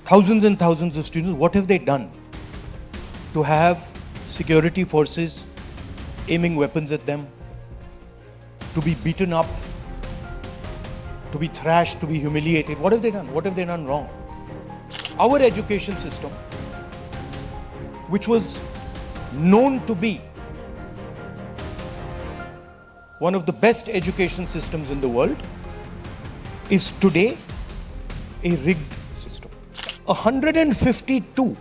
thousands and thousands of students, what have they done to have security forces aiming weapons at them, to be beaten up, to be thrashed, to be humiliated? What have they done? What have they done wrong? Our education system, which was known to be one of the best education systems in the world, is today a rigged system. 152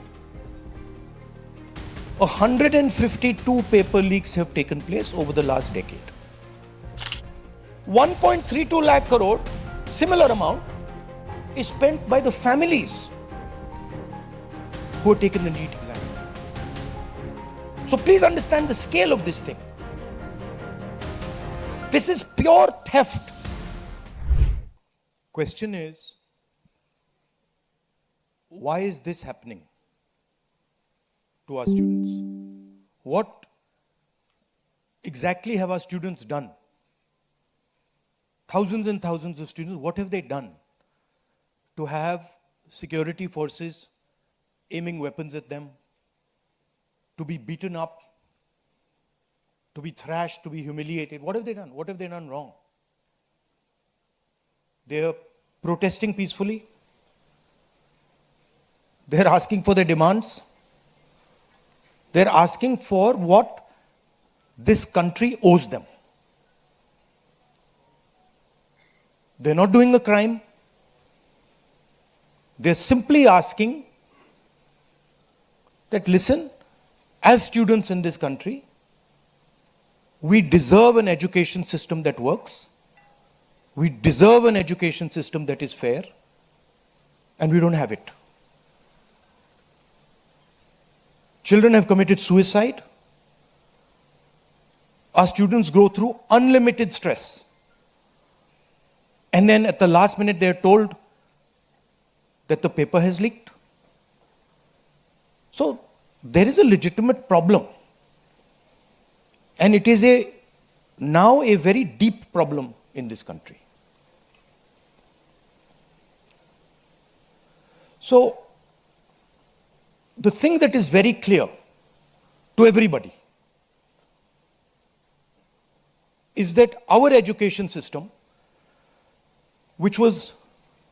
paper leaks have taken place over the last decade. 1.32 lakh crore, similar amount, is spent by the families who have taken the NEET exam. So please understand the scale of this thing. This is pure theft. Question is, why is this happening to our students? What exactly have our students done? Thousands and thousands of students, what have they done to have security forces aiming weapons at them, to be beaten up, to be thrashed, to be humiliated? What have they done? What have they done wrong? They are protesting peacefully. They're asking for their demands. They're asking for what this country owes them. They're not doing a crime. They're simply asking that, listen, as students in this country, we deserve an education system that works. We deserve an education system that is fair, and we don't have it. Children have committed suicide. Our students go through unlimited stress. And then at the last minute, they are told that the paper has leaked. So there is a legitimate problem. And it is now a very deep problem in this country. So the thing that is very clear to everybody is that our education system, which was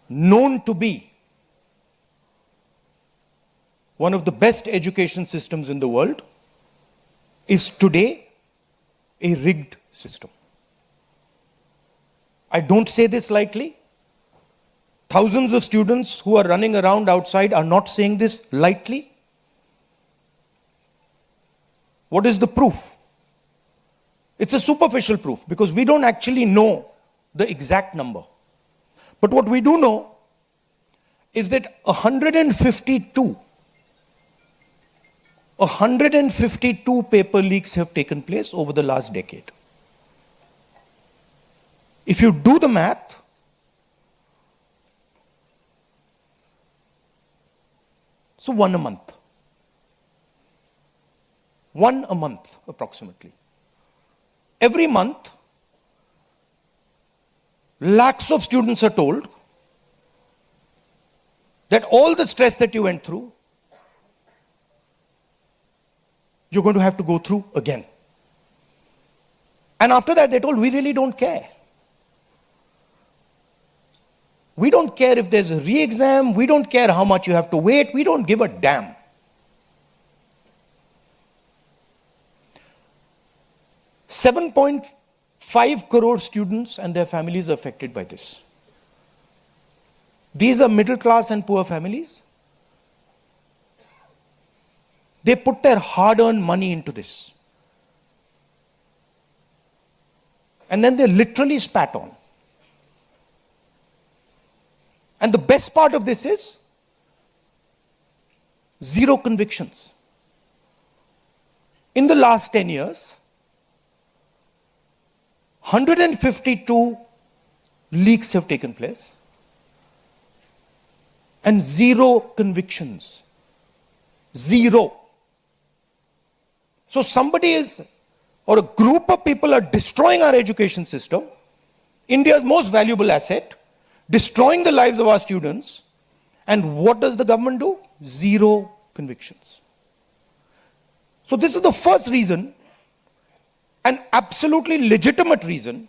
known to be one of the best education systems in the world, is today a rigged system. I don't say this lightly. Thousands of students who are running around outside are not saying this lightly. What is the proof? It's a superficial proof because we don't actually know the exact number. But what we do know is that 152 paper leaks have taken place over the last decade. If you do the math, so one a month. One a month, approximately. Every month, lakhs of students are told that all the stress that you went through, you're going to have to go through again. And after that, they're told, we really don't care. We don't care if there's a re-exam. We don't care how much you have to wait. We don't give a damn. $7.5 crore students and their families are affected by this. These are middle class and poor families. They put their hard-earned money into this. And then they're literally spat on. And the best part of this is zero convictions. In the last 10 years, 152 leaks have taken place and zero convictions. Zero. So somebody is, or a group of people are destroying our education system, India's most valuable asset, destroying the lives of our students, And what does the government do? Zero convictions. So this is the first reason, an absolutely legitimate reason,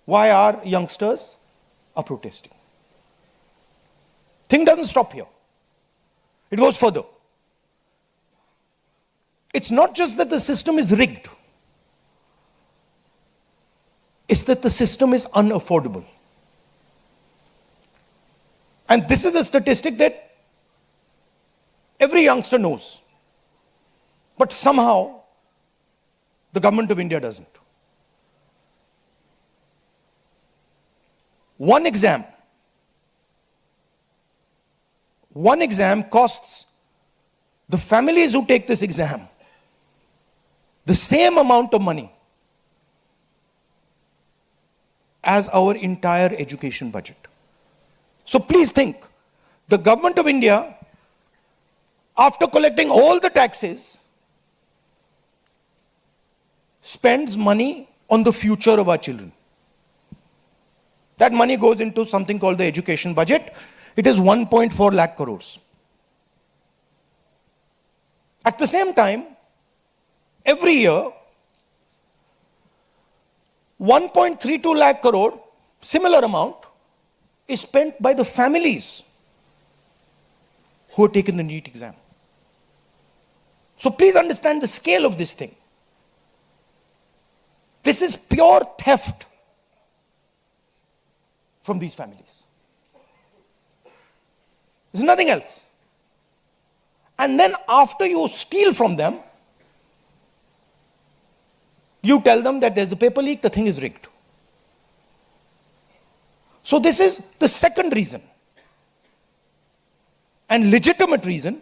why our youngsters are protesting. Thing doesn't stop here. It goes further. It's not just that the system is rigged. It's that the system is unaffordable. And this is a statistic that every youngster knows. But somehow, the government of India doesn't. One exam costs the families who take this exam the same amount of money as our entire education budget. So please think, the government of India, after collecting all the taxes, spends money on the future of our children. That money goes into something called the education budget. It is 1.4 lakh crores. At the same time, every year, 1.32 lakh crore, similar amount, is spent by the families who have taken the NEET exam. So please understand the scale of this thing. This is pure theft from these families. There's nothing else. And then after you steal from them, you tell them that there's a paper leak, the thing is rigged. So this is the second reason, and legitimate reason,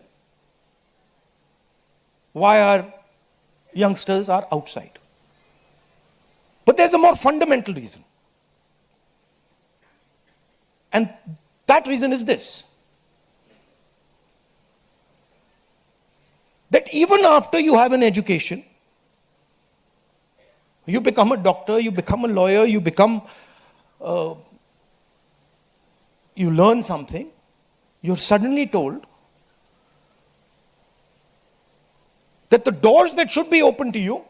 why our youngsters are outside. But there's a more fundamental reason. And that reason is this: that even after you have an education, you become a doctor, you become a lawyer, you learn something, you're suddenly told that the doors that should be open to you,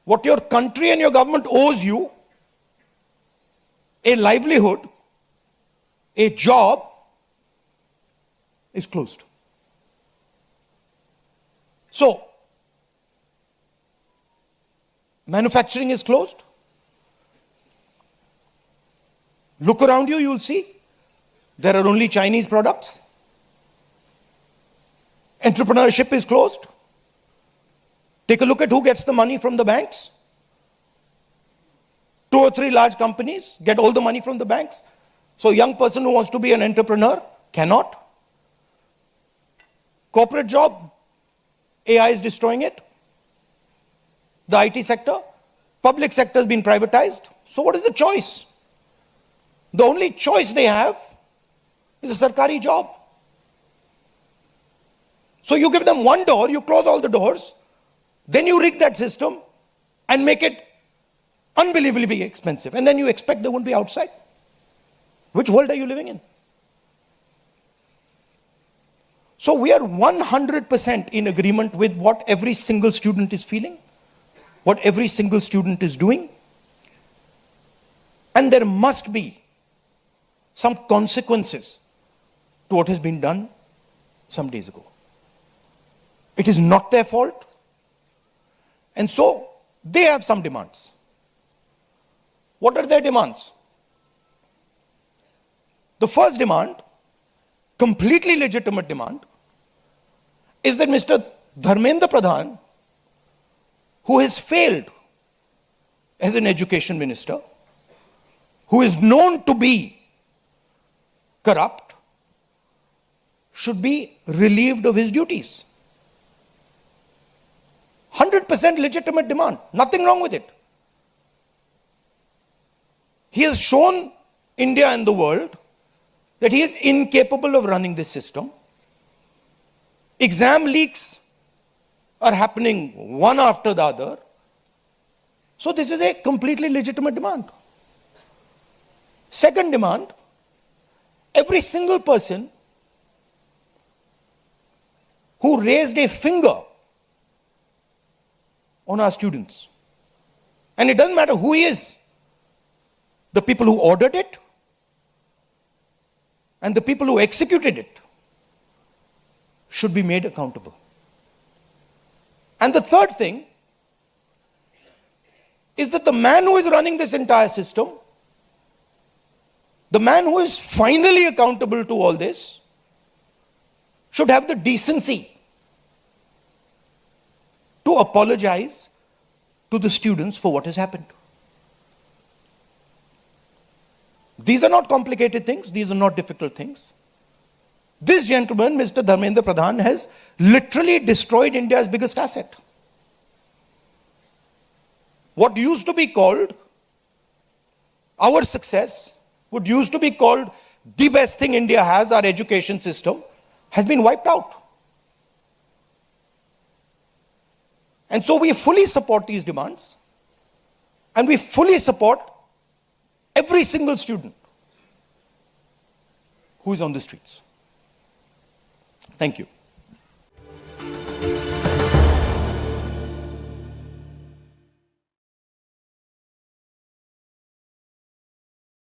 what your country and your government owes you, a livelihood, a job, is closed. So, manufacturing is closed. Look around you, you'll see there are only Chinese products. Entrepreneurship is closed. Take a look at who gets the money from the banks. 2 or 3 large companies get all the money from the banks. So a young person who wants to be an entrepreneur cannot. Corporate job, AI is destroying it. The IT sector, public sector has been privatized. So what is the choice? The only choice they have is a sarkari job. So you give them one door, you close all the doors, then you rig that system and make it unbelievably expensive. And then you expect they won't be outside. Which world are you living in? So we are 100% in agreement with what every single student is feeling, what every single student is doing. And there must be some consequences to what has been done some days ago. It is not their fault. And so they have some demands. What are their demands? The first demand, completely legitimate demand, is that Mr. Dharmendra Pradhan, who has failed as an education minister, who is known to be corrupt, should be relieved of his duties. 100% legitimate demand. Nothing wrong with it. He has shown India and the world that he is incapable of running this system. Exam leaks are happening one after the other. So this is a completely legitimate demand. Second demand, every single person who raised a finger on our students, and it doesn't matter who he is, the people who ordered it and the people who executed it should be made accountable. And the third thing is that the man who is running this entire system, the man who is finally accountable to all this, should have the decency to apologize to the students for what has happened. These are not complicated things. These are not difficult things. This gentleman, Mr. Dharmendra Pradhan, has literally destroyed India's biggest asset. What used to be called our success, what used to be called the best thing India has, our education system, has been wiped out. And so we fully support these demands, and we fully support every single student who is on the streets. Thank you.